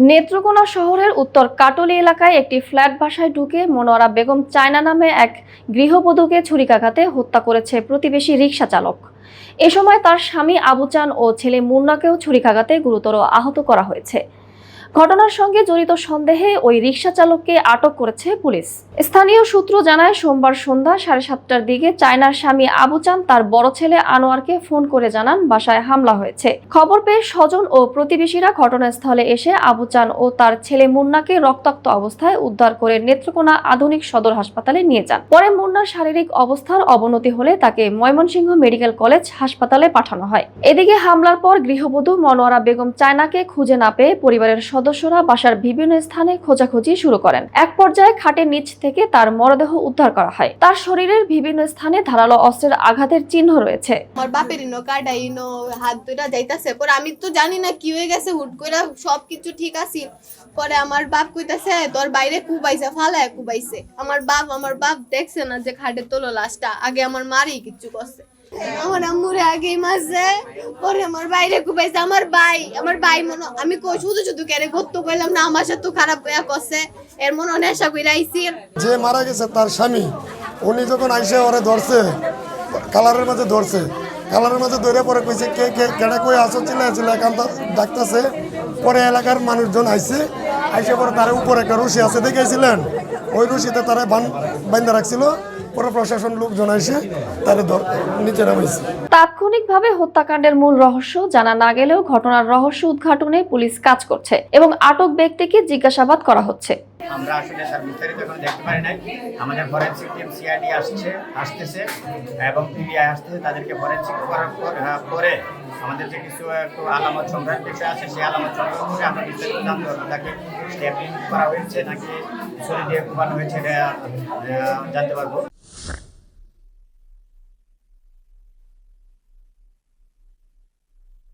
নেত্রকোনা শহরের উত্তর কাটলি এলাকায় একটি ফ্ল্যাট বাসায় ঢুকে মনোয়ারা বেগম চায়না নামে এক গৃহবধূকে ছুরিকাঘাতে হত্যা করেছে প্রতিবেশী রিকশা চালক। এ সময় তার স্বামী আবু চান ও ছেলে মুন্নাকেও ছুরিকাঘাতে গুরুতর আহত করা হয়েছে। ঘটনার সঙ্গে জড়িত সন্দেহে ওই রিকশা চালককে আটক করেছে পুলিশ। স্থানীয় সূত্র জানায়, সোমবার সন্ধ্যা 7:30টার দিকে চায়নার স্বামী আবু চান তার বড় ছেলে আনোয়ারকে ফোন করে জানান বাসায় হামলা হয়েছে। খবর পেয়ে স্বজন ও প্রতিবেশীরা ঘটনাস্থলে এসে আবু চান ও তার ছেলে মুন্নাকে রক্তাক্ত অবস্থায় উদ্ধার করে নেত্রকোনা আধুনিক সদর হাসপাতালে নিয়ে যান। পরে মুন্নার শারীরিক অবস্থার অবনতি হলে তাকে ময়মনসিংহ মেডিকেল কলেজ হাসপাতালে পাঠানো হয়। এদিকে হামলার পর গৃহবধূ মনোয়ারা বেগম চায়নাকে খুঁজে না পেয়ে পরিবারের সদস্যরা বাসার বিভিন্ন স্থানে খোঁজাখুঁজি শুরু করেন। এক পর্যায়ে খাটের নিচ থেকে তার মরদেহ উদ্ধার করা হয়। তার শরীরের বিভিন্ন স্থানে ধারালো অস্ত্রের আঘাতের চিহ্ন রয়েছে। আমার বাপের কাটাইনো হাত দুইটা যাইতাছে, পরে আমি তো জানি না কি হয়ে গেছে, হুট করে সবকিছু ঠিক আছে। পরে আমার বাপ কইতাছে তোর বাইরে কুবাইছে, ফালায় কুবাইছে। আমার বাপ দেখছে না যে খাটের তোলো লাশটা, আগে আমার মারই কিচ্ছু করছে। আমার আম্মুরে আগেই মারছে, পরে আমার বাইরে কুবাইছে। আমার ভাই মনে আমি শুধু কেড়ে করতে কইলাম না, আমার সাথে খারাপ করছে, এর মনে নেশা করে আইছি। যে মারা গেছে তার স্বামী, উনি যখন আইসে ওরে ধরছে, কালারের মাঝে ধরছে, কালারের মাঝে ধরে পরে কইছে কে কে কেডা কই আসো চিল্লাইছিল, একান্ত ডাকতেছে। পরে এলাকার মানুষজন আইসে পরে তার উপরে একটা রশি আছে দেখেছিলেন, ওই রশিতে তারা বান্ধা রাখছিল। পরে প্রশাসন লোকজন আইসে তারা নিচে নামাইছে। তাৎক্ষণিকভাবে হত্যাকাণ্ডের মূল রহস্য জানা না গেলেও ঘটনার রহস্য উদ্ঘাটনে পুলিশ কাজ করছে এবং আটক ব্যক্তিকে জিজ্ঞাসাবাদ করা হচ্ছে। আমরা আসলে স্যার বিস্তারিত এখন দেখতে পারি নাই। আমাদের ফরেনসিক টিম সিআইডি আসতেছে এবং পিবিআই আসতেছে। তাদেরকে ফরেনসিক করার পরে আমাদের যে কিছু একটু আলামত সংগ্রহের বিষয় আছে, সেই আলামত সংগ্রহ করে আমরা বিস্তারিত জানতে পারবো। তাকে স্ট্যাপিং করা হয়েছে নাকি ছুরি দিয়ে কোপানো হয়েছে এটা জানতে পারবো।